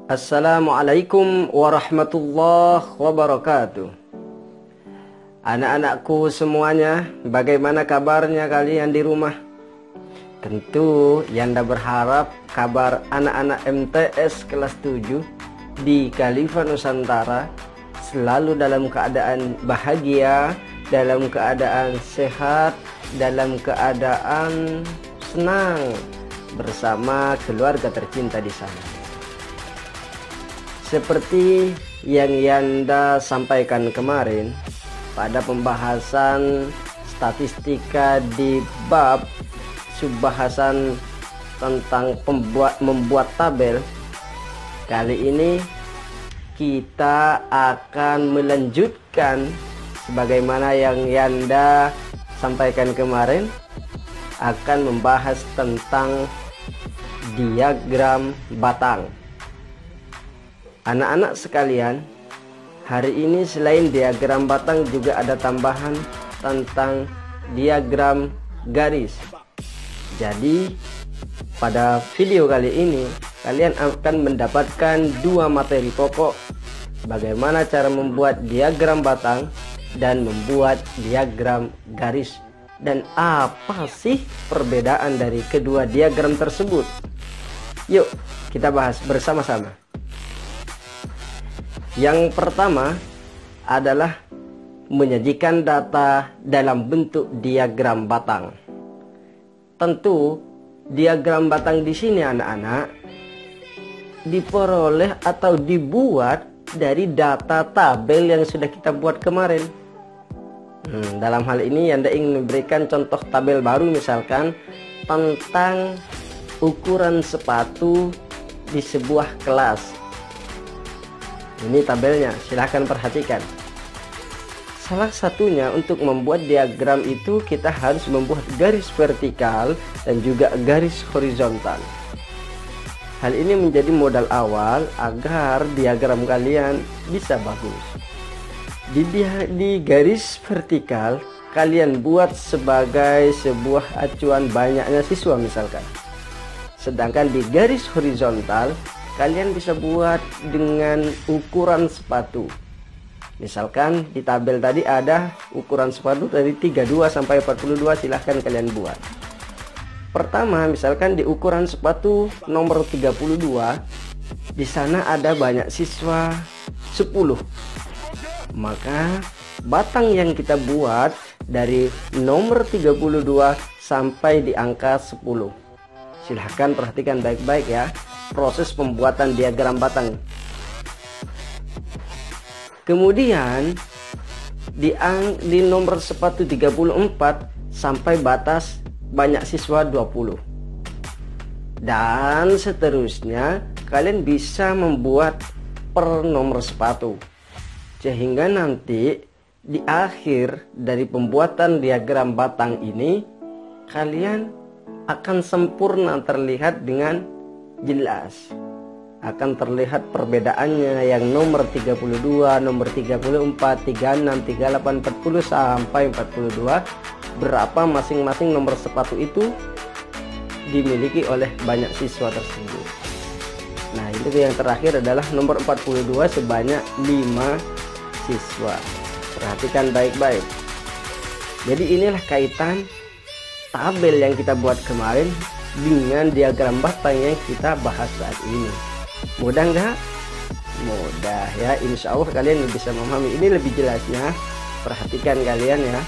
Assalamualaikum warahmatullahi wabarakatuh. Anak-anakku semuanya, bagaimana kabarnya kalian di rumah? Tentu Yanda berharap kabar anak-anak MTS kelas 7 di Khalifah Nusantara selalu dalam keadaan bahagia, dalam keadaan sehat, dalam keadaan senang bersama keluarga tercinta di sana. Seperti yang Yanda sampaikan kemarin pada pembahasan statistika di bab subbahasan tentang membuat tabel, kali ini kita akan melanjutkan sebagaimana yang Yanda sampaikan kemarin, akan membahas tentang diagram batang. Anak-anak sekalian, hari ini selain diagram batang juga ada tambahan tentang diagram garis. Jadi pada video kali ini kalian akan mendapatkan dua materi pokok, bagaimana cara membuat diagram batang dan membuat diagram garis, dan apa sih perbedaan dari kedua diagram tersebut. Yuk kita bahas bersama-sama. Yang pertama adalah menyajikan data dalam bentuk diagram batang. Tentu diagram batang di sini anak-anak diperoleh atau dibuat dari data tabel yang sudah kita buat kemarin. Dalam hal ini Anda ingin memberikan contoh tabel baru, misalkan tentang ukuran sepatu di sebuah kelas. Ini tabelnya, silahkan perhatikan. Salah satunya untuk membuat diagram itu kita harus membuat garis vertikal dan juga garis horizontal. Hal ini menjadi modal awal agar diagram kalian bisa bagus. Di garis vertikal kalian buat sebagai sebuah acuan banyaknya siswa misalkan. Sedangkan di garis horizontal kalian bisa buat dengan ukuran sepatu. Misalkan di tabel tadi ada ukuran sepatu dari 32 sampai 42, silahkan kalian buat. Pertama, misalkan di ukuran sepatu nomor 32, di sana ada banyak siswa 10. Maka batang yang kita buat dari nomor 32 sampai di angka 10. Silahkan perhatikan baik-baik ya proses pembuatan diagram batang. Kemudian di nomor sepatu 34 sampai batas banyak siswa 20. Dan seterusnya kalian bisa membuat per nomor sepatu. Sehingga nanti di akhir dari pembuatan diagram batang ini kalian akan sempurna terlihat dengan jelas. Akan terlihat perbedaannya yang nomor 32, nomor 34, 36, 38, 40 sampai 42, berapa masing-masing nomor sepatu itu dimiliki oleh banyak siswa tersebut. Nah, itu yang terakhir adalah nomor 42 sebanyak 5 siswa. Perhatikan baik-baik. Jadi inilah kaitan tabel yang kita buat kemarin dengan diagram batang yang kita bahas saat ini. Mudah nggak? Mudah ya, insya Allah kalian bisa memahami. Ini lebih jelasnya, perhatikan kalian ya,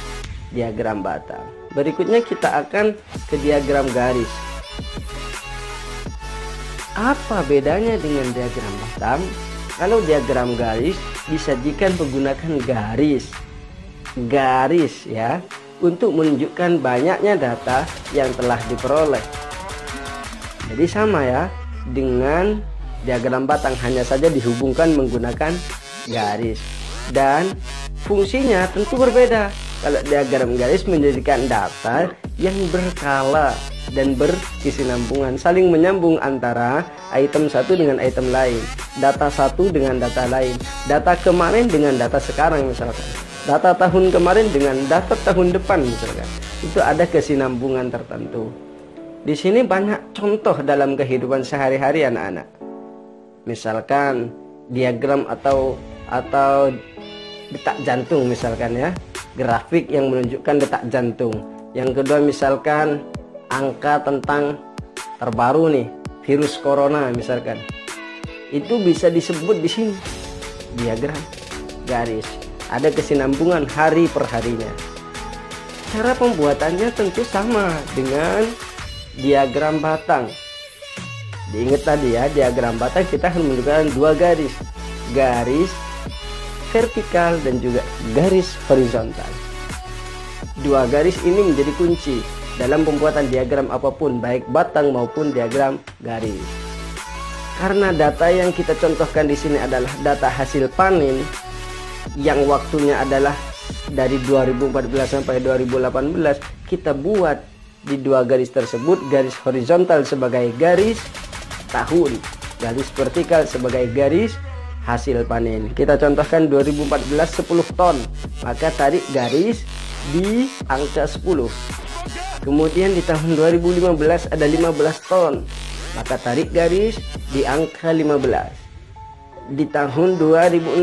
diagram batang. Berikutnya kita akan ke diagram garis. Apa bedanya dengan diagram batang? Kalau diagram garis disajikan menggunakan garis ya, untuk menunjukkan banyaknya data yang telah diperoleh. Jadi sama ya dengan diagram batang, hanya saja dihubungkan menggunakan garis. Dan fungsinya tentu berbeda. Kalau diagram garis menjadikan data yang berkala dan berkesinambungan, saling menyambung antara item satu dengan item lain, data satu dengan data lain, data kemarin dengan data sekarang misalkan, data tahun kemarin dengan data tahun depan misalkan. Itu ada kesinambungan tertentu. Di sini banyak contoh dalam kehidupan sehari-hari anak-anak. misalkan diagram atau detak jantung misalkan ya, grafik yang menunjukkan detak jantung. Yang kedua misalkan angka tentang terbaru nih, virus corona misalkan. Itu bisa disebut di sini diagram garis. Ada kesinambungan hari per harinya. Cara pembuatannya tentu sama dengan diagram batang. Diingat tadi ya, diagram batang kita akan menunjukkan dua garis. Garis vertikal dan juga garis horizontal. Dua garis ini menjadi kunci dalam pembuatan diagram apapun, baik batang maupun diagram garis. Karena data yang kita contohkan di sini adalah data hasil panen yang waktunya adalah dari 2014 sampai 2018, kita buat di dua garis tersebut garis horizontal sebagai garis tahun, garis vertikal sebagai garis hasil panen. Kita contohkan 2014 10 ton, maka tarik garis di angka 10. Kemudian di tahun 2015 ada 15 ton, maka tarik garis di angka 15. Di tahun 2016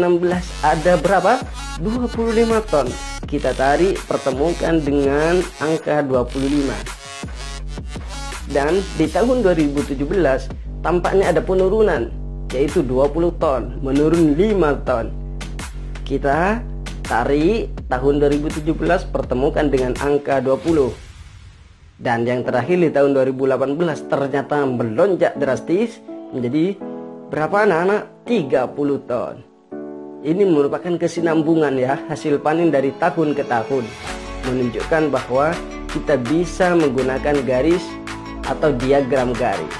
ada berapa? 25 ton. Kita tarik pertemukan dengan angka 25. Dan di tahun 2017 tampaknya ada penurunan, yaitu 20 ton, menurun 5 ton. Kita tarik tahun 2017 pertemukan dengan angka 20. Dan yang terakhir di tahun 2018 ternyata melonjak drastis menjadi berapa anak-anak? 30 ton. Ini merupakan kesinambungan ya, hasil panen dari tahun ke tahun, menunjukkan bahwa kita bisa menggunakan garis atau diagram garis.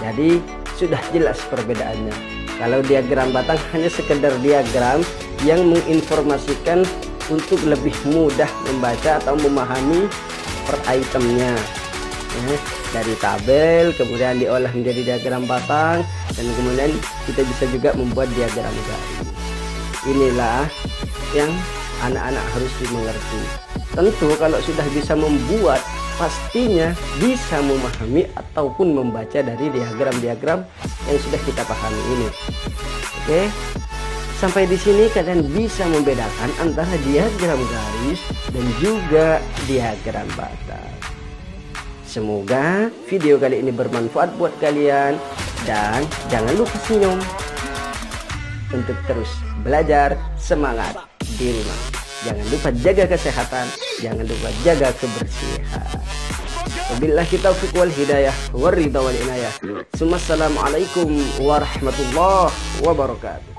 Jadi sudah jelas perbedaannya. Kalau diagram batang hanya sekedar diagram yang menginformasikan untuk lebih mudah membaca atau memahami per itemnya, dari tabel kemudian diolah menjadi diagram batang, dan kemudian kita bisa juga membuat diagram garis. Inilah yang anak-anak harus dimengerti. Tentu kalau sudah bisa membuat, pastinya bisa memahami ataupun membaca dari diagram-diagram yang sudah kita pahami ini. Oke, sampai di sini kalian bisa membedakan antara diagram garis dan juga diagram batang. Semoga video kali ini bermanfaat buat kalian, dan jangan lupa senyum untuk terus belajar, semangat di rumah. Jangan lupa jaga kesehatan, jangan lupa jaga kebersihan. Wabillahi taufiq wal hidayah waridha wal inayah. Assalamualaikum warahmatullahi wabarakatuh.